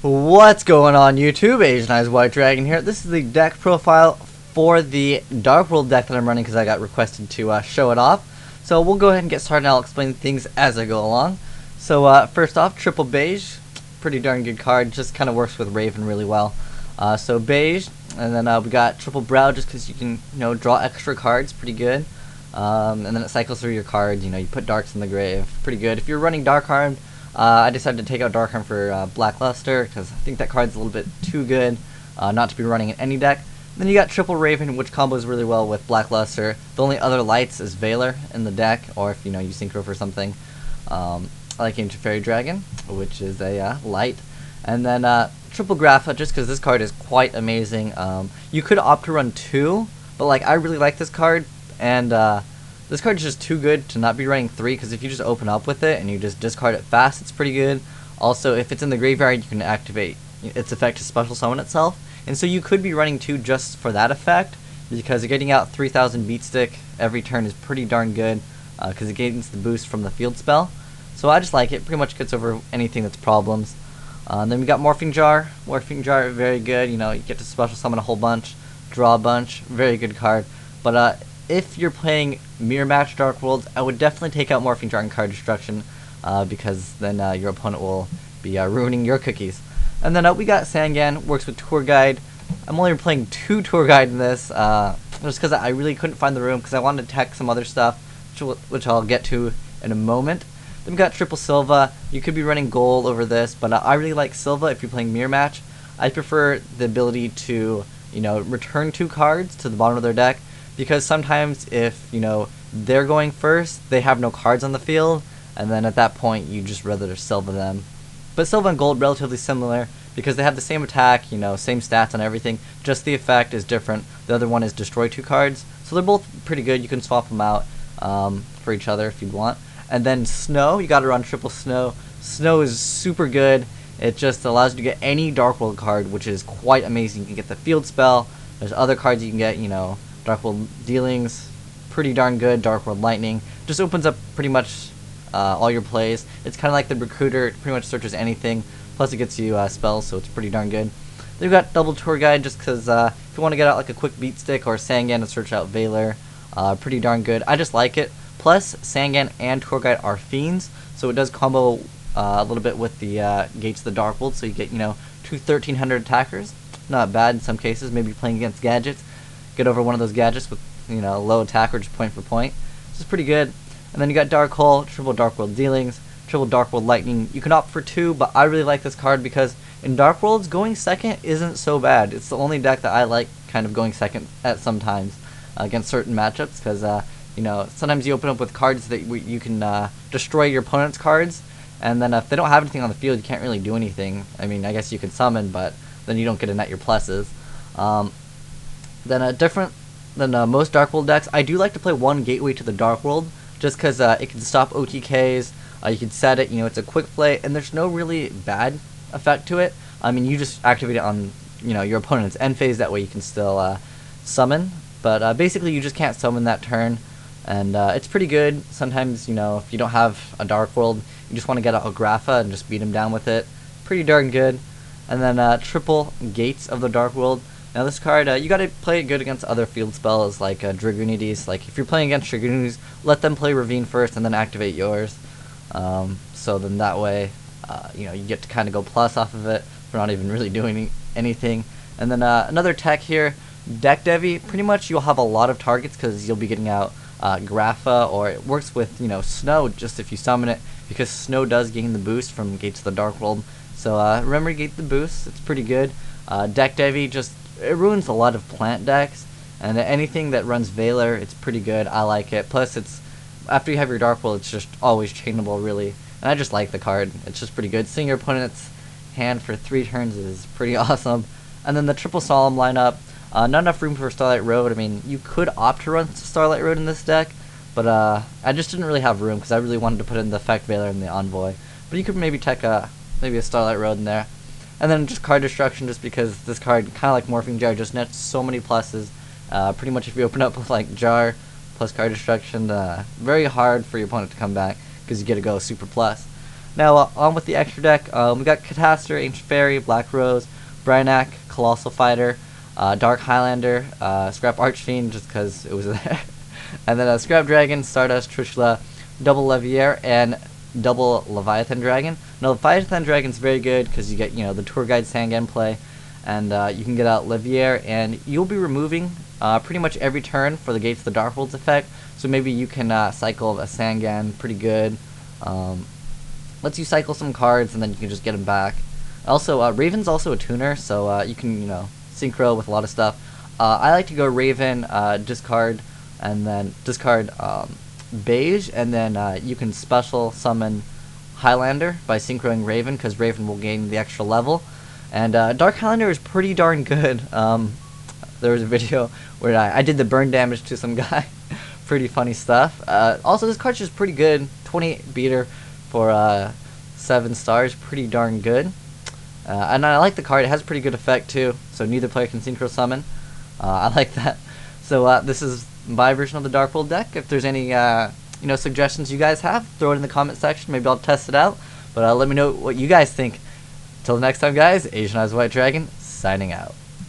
What's going on YouTube? azneyeswhitedragon here. This is the deck profile for the Dark World deck that I'm running because I got requested to show it off. So we'll go ahead and get started and I'll explain things as I go along. So first off, triple beige, pretty darn good card, just kind of works with Raven really well. So beige, and then we got triple brow just because you can draw extra cards, pretty good. And then it cycles through your cards, you put darks in the grave, pretty good. If you're running dark armed, I decided to take out Dark Arm for Blackluster because I think that card's a little bit too good not to be running in any deck. Then you got Triple Raven, which combos really well with Blackluster. The only other lights is Veiler in the deck, or if you Synchro for something. I like Ancient Fairy Dragon, which is a light. And then Triple Grapha, just because this card is quite amazing. You could opt to run 2, but I really like this card, and this card is just too good to not be running 3, because if you just open up with it and you just discard it fast, it's pretty good. Also, if it's in the graveyard, you can activate its effect to special summon itself. And so you could be running 2 just for that effect, because getting out 3000 beat stick every turn is pretty darn good, because it gains the boost from the field spell. So I just like it. Pretty much gets over anything that's problems. Then we got Morphing Jar. Morphing Jar, very good. You get to special summon a whole bunch, draw a bunch. Very good card. But if you're playing Mirror Match Dark Worlds, I would definitely take out Morphing Jar and Card Destruction, because then your opponent will be ruining your cookies. And then we got Sangan, works with Tour Guide. I'm only playing 2 Tour Guide in this, just because I really couldn't find the room, because I wanted to tech some other stuff, which I'll get to in a moment. Then we got Triple Silva. You could be running gold over this, but I really like Silva if you're playing Mirror Match. I prefer the ability to, return 2 cards to the bottom of their deck, because sometimes if, they're going first, they have no cards on the field, and then at that point you just rather Silva them. But Silva and Gold relatively similar, because they have the same attack, same stats on everything, just the effect is different. The other one is destroy 2 cards, so they're both pretty good. You can swap them out for each other if you want. And then Snow, you gotta run Triple Snow. Snow is super good. It just allows you to get any Dark World card, which is quite amazing. You can get the field spell, there's other cards you can get, Dark World Dealings, pretty darn good. Dark World Lightning just opens up pretty much all your plays. It's kind of like the Recruiter, it pretty much searches anything, plus it gets you spells, so it's pretty darn good. Then we've got Double Tour Guide, just because if you want to get out a quick beat stick or Sangan to search out Veiler, pretty darn good. I just like it. Plus, Sangan and Tour Guide are fiends, so it does combo a little bit with the Gates of the Dark World, so you get 2 1300 attackers. Not bad in some cases. Maybe playing against gadgets, get over one of those gadgets with low attack or just point for point. This is pretty good. And then you got Dark Hole, Triple Dark World Dealings, Triple Dark World Lightning. You can opt for 2, but I really like this card because in Dark Worlds, going second isn't so bad. It's the only deck that I like kind of going second at sometimes against certain matchups, because sometimes you open up with cards that you can destroy your opponent's cards, and then if they don't have anything on the field, you can't really do anything. I mean, I guess you can summon, but then you don't get to net your pluses. Then different than most Dark World decks, I do like to play 1 Gateway to the Dark World, just because it can stop OTKs, you can set it, it's a quick play, and there's no really bad effect to it. I mean, you just activate it on, your opponent's end phase, that way you can still summon, but basically you just can't summon that turn, and it's pretty good. Sometimes, if you don't have a Dark World, you just want to get a Grapha and just beat him down with it. Pretty darn good. And then Triple Gates of the Dark World. Now this card, you gotta play it good against other field spells like Dragoonides. Like if you're playing against Dragoonides, let them play Ravine first and then activate yours. So then that way, you get to kind of go plus off of it for not even really doing anything. And then another tech here, Deck Devi. Pretty much you'll have a lot of targets because you'll be getting out Grapha, or it works with Snow just if you summon it, because Snow does gain the boost from Gates of the Dark World. So remember to gate the boost. It's pretty good. Deck Devi it ruins a lot of plant decks, and anything that runs Veiler, it's pretty good. I like it. Plus, it's after you have your Dark World, it's just always chainable, really. And I just like the card. It's just pretty good. Seeing your opponent's hand for 3 turns is pretty awesome. And then the Triple Solemn lineup, not enough room for Starlight Road. I mean, you could opt to run Starlight Road in this deck, but I just didn't really have room because I really wanted to put in the Effect Veiler and the Envoy. But you could maybe tech maybe a Starlight Road in there. And then just Card Destruction, just because this card, kind of like Morphing Jar, just nets so many pluses. Pretty much if you open up with like Jar plus Card Destruction, very hard for your opponent to come back, because you get to go super plus. Now, on with the extra deck, we got Catastor, Ancient Fairy, Black Rose, Brainac, Colossal Fighter, Dark Highlander, Scrap Archfiend, just because it was there, and then Scrap Dragon, Stardust, Trishula, Double Leviair, and Double Leviathan Dragon. Now, Leviathan Dragon's very good because you get, the Tour Guide Sangan play, and you can get out Leviair, and you'll be removing pretty much every turn for the Gates of the Dark Worlds effect, so maybe you can cycle a Sangan pretty good. Lets you cycle some cards, and then you can just get them back. Also, Raven's also a tuner, so you can, synchro with a lot of stuff. I like to go Raven, discard, and then discard Beige, and then you can special summon Highlander by synchroing Raven, because Raven will gain the extra level. And Dark Highlander is pretty darn good. There was a video where I did the burn damage to some guy. Pretty funny stuff. Also, this card's just pretty good. 28 beater for 7 stars. Pretty darn good. And I like the card. It has a pretty good effect too. So neither player can synchro summon. I like that. So this is my version of the Dark World deck. If there's any suggestions you guys have, throw it in the comment section. Maybe I'll test it out. But let me know what you guys think. Till next time, guys. Asian Eyes White Dragon signing out.